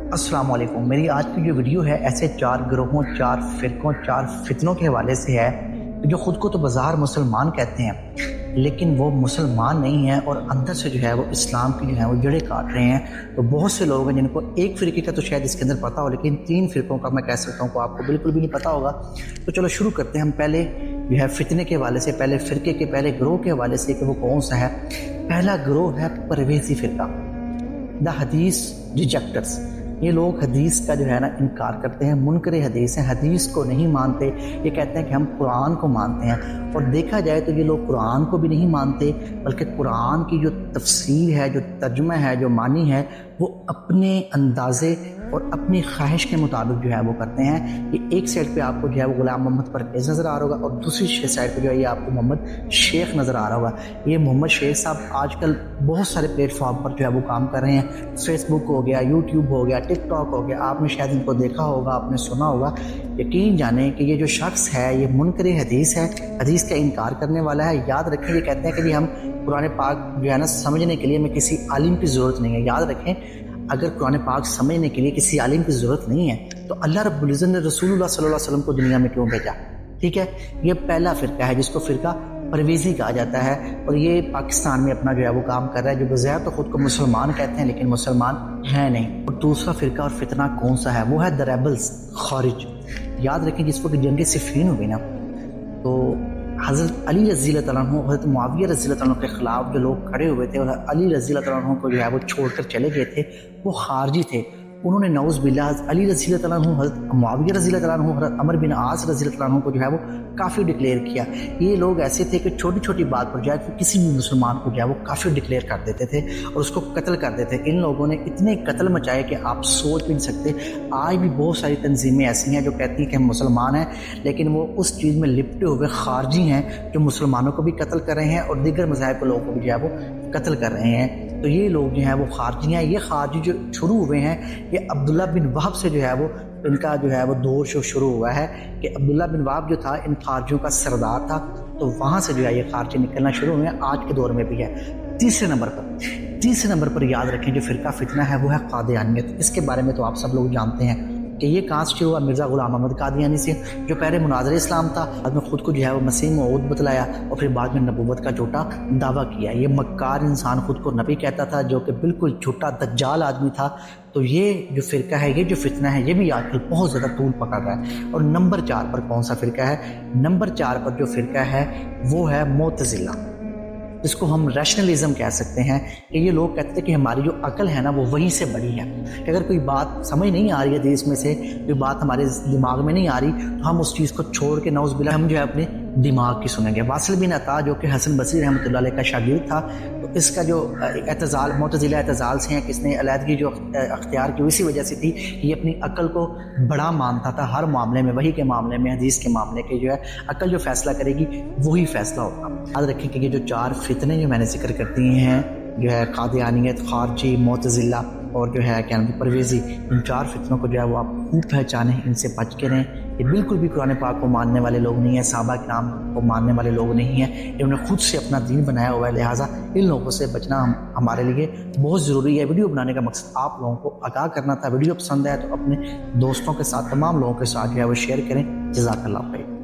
السلام علیکم۔ میری آج کی جو ویڈیو ہے ایسے 4 گروہوں، 4 فرقوں، 4 فتنوں کے حوالے سے ہے جو خود کو تو بظاہر مسلمان کہتے ہیں لیکن وہ مسلمان نہیں ہیں اور اندر سے جو ہے وہ اسلام کی جو ہے وہ جڑیں کاٹ رہے ہیں۔ تو بہت سے لوگ ہیں جن کو ایک فرقے کا تو شاید اس کے اندر پتہ ہو، لیکن 3 فرقوں کا میں کہہ سکتا ہوں کہ آپ کو بالکل بھی نہیں پتہ ہوگا۔ تو چلو شروع کرتے ہیں ہم پہلے جو ہے فتنے کے حوالے سے، پہلے فرقے کے، پہلے گروہ کے حوالے سے کہ وہ کون سا ہے۔ پہلا گروہ ہے پرویزی فرقہ، دا حدیث ریجیکٹرز۔ یہ لوگ حدیث کا جو ہے نا انکار کرتے ہیں، منکر حدیث ہیں، حدیث کو نہیں مانتے۔ یہ کہتے ہیں کہ ہم قرآن کو مانتے ہیں، اور دیکھا جائے تو یہ لوگ قرآن کو بھی نہیں مانتے بلکہ قرآن کی جو تفسیر ہے، جو ترجمہ ہے، جو معنی ہے، وہ اپنے اندازے اور اپنی خواہش کے مطابق جو ہے وہ کرتے ہیں۔ یہ ایک سائڈ پہ آپ کو جو ہے وہ غلام محمد پرویز نظر آ رہا ہوگا، اور دوسری سائڈ پہ جو ہے یہ آپ کو محمد شیخ نظر آ رہا ہوگا۔ یہ محمد شیخ صاحب آج کل بہت سارے پلیٹ فارم پر جو ہے وہ کام کر رہے ہیں، فیس بک ہو گیا، یوٹیوب ہو گیا، ٹک ٹاک ہو گیا، آپ نے شاید ان کو دیکھا ہوگا، آپ نے سنا ہوگا۔ یقین جانیں کہ یہ جو شخص ہے یہ منکر حدیث ہے، حدیث کا انکار کرنے والا ہے۔ یاد رکھیں یہ کہتے ہیں کہ جی ہم قرآن پاک جو ہے نا سمجھنے کے لیے ہمیں کسی عالم کی ضرورت نہیں ہے۔ یاد رکھیں اگر قرآن پاک سمجھنے کے لیے کسی عالم کی ضرورت نہیں ہے تو اللہ رب العزت نے رسول اللہ صلی اللہ علیہ وسلم کو دنیا میں کیوں بھیجا؟ ٹھیک ہے، یہ پہلا فرقہ ہے جس کو فرقہ پرویزی کہا جاتا ہے، اور یہ پاکستان میں اپنا جو ہے وہ کام کر رہا ہے، جو بظاہر تو خود کو مسلمان کہتے ہیں لیکن مسلمان ہے نہیں۔ اور دوسرا فرقہ اور فتنہ کون سا ہے؟ وہ ہے دا ریبلز، خارج۔ یاد رکھیں جس وقت جنگ صفین ہوئی نا تو حضرت علی رضی اللہ تعالیٰ عنہ، حضرت معاویہ رضی اللہ تعالیٰ عنہ کے خلاف جو لوگ کھڑے ہوئے تھے اور علی رضی اللہ تعالیٰ عنہ کو جو ہے وہ چھوڑ کر چلے گئے تھے، وہ خارجی تھے۔ انہوں نے نعوذ باللہ حضرت علی رضی اللہ تعالیٰ عنہ، حضرت معاویہ رضی اللہ تعالیٰ عنہ، حضرت عمر بن عاص رضی اللہ تعالیٰ عنہ کو جو ہے وہ کافر ڈکلیئر کیا۔ یہ لوگ ایسے تھے کہ چھوٹی چھوٹی بات پر جو ہے کسی بھی مسلمان کو جو ہے وہ کافر ڈکلیئر کر دیتے تھے اور اس کو قتل کر دیتے تھے۔ ان لوگوں نے اتنے قتل مچائے کہ آپ سوچ بھی نہیں سکتے۔ آج بھی بہت ساری تنظیمیں ایسی ہیں جو کہتی ہیں کہ ہم مسلمان ہیں لیکن وہ اس چیز میں لپٹے ہوئے خارجی ہیں جو مسلمانوں کو بھی قتل کر رہے ہیں اور دیگر مذاہب کے لوگوں کو بھی جو ہے وہ قتل کر رہے ہیں۔ تو یہ لوگ جو ہیں وہ خارجی ہیں۔ یہ خارجی جو شروع ہوئے ہیں یہ عبداللہ بن وہب سے جو ہے وہ ان کا جو ہے وہ دور شروع ہوا ہے کہ عبداللہ بن وہب جو تھا ان خارجیوں کا سردار تھا، تو وہاں سے جو ہے یہ خارجی نکلنا شروع ہوئے ہیں، آج کے دور میں بھی ہے۔ تیسرے نمبر پر یاد رکھیں جو فرقہ فتنہ ہے وہ ہے قادیانیت۔ اس کے بارے میں تو آپ سب لوگ جانتے ہیں کہ یہ کہاں سے ہوا؟ مرزا غلام احمد قادیانی سے، جو پہلے مناظر اسلام تھا، بعد میں خود کو جو ہے وہ مسیح موعود بتلایا اور پھر بعد میں نبوت کا جھوٹا دعویٰ کیا۔ یہ مکار انسان خود کو نبی کہتا تھا جو کہ بالکل جھوٹا دجال آدمی تھا۔ تو یہ جو فرقہ ہے، یہ جو فتنہ ہے، یہ بھی آج کل بہت زیادہ طول پکڑ رہا ہے۔ اور نمبر 4 پر کون سا فرقہ ہے؟ نمبر 4 پر جو فرقہ ہے وہ ہے معتزلہ، جس کو ہم ریشنلزم کہہ سکتے ہیں۔ کہ یہ لوگ کہتے ہیں کہ ہماری جو عقل ہے نا وہ وہیں سے بڑی ہے، کہ اگر کوئی بات سمجھ نہیں آ رہی ہے حدیث میں سے، کوئی بات ہمارے دماغ میں نہیں آ رہی تو ہم اس چیز کو چھوڑ کے نعوذ باللہ ہم جو ہے اپنے دماغ کی سنیں گے۔ واصل بن عطا جو کہ حسن بصری رحمۃ اللہ علیہ کا شاگرد تھا، تو اس کا جو اعتزال، معتزلہ اعتزال سے ہیں کہ اس نے علیحدگی جو اختیار کی اسی وجہ سے تھی کہ یہ اپنی عقل کو بڑا مانتا تھا ہر معاملے میں، وحی کے معاملے میں، حدیث کے معاملے کے جو ہے عقل جو فیصلہ کرے گی وہی فیصلہ ہوگا۔ یاد رکھیں کہ یہ جو 4 فتنے جو میں نے ذکر کرتی ہیں، جو ہے قادیانیت، خارجی، معتزلہ اور جو ہے کیا نام پرویزی، ان 4 فتنوں کو جو ہے وہ آپ خوب پہچانیں، ان سے بچ کے رہیں۔ یہ بالکل بھی قرآن پاک کو ماننے والے لوگ نہیں ہیں، صحابہ کرام کو ماننے والے لوگ نہیں ہیں، انہوں نے خود سے اپنا دین بنایا ہوا ہے، لہٰذا ان لوگوں سے بچنا ہمارے لیے بہت ضروری ہے۔ ویڈیو بنانے کا مقصد آپ لوگوں کو آگاہ کرنا تھا۔ ویڈیو پسند ہے تو اپنے دوستوں کے ساتھ، تمام لوگوں کے ساتھ جو ہے وہ شیئر کریں۔ جزاک اللہ خیر۔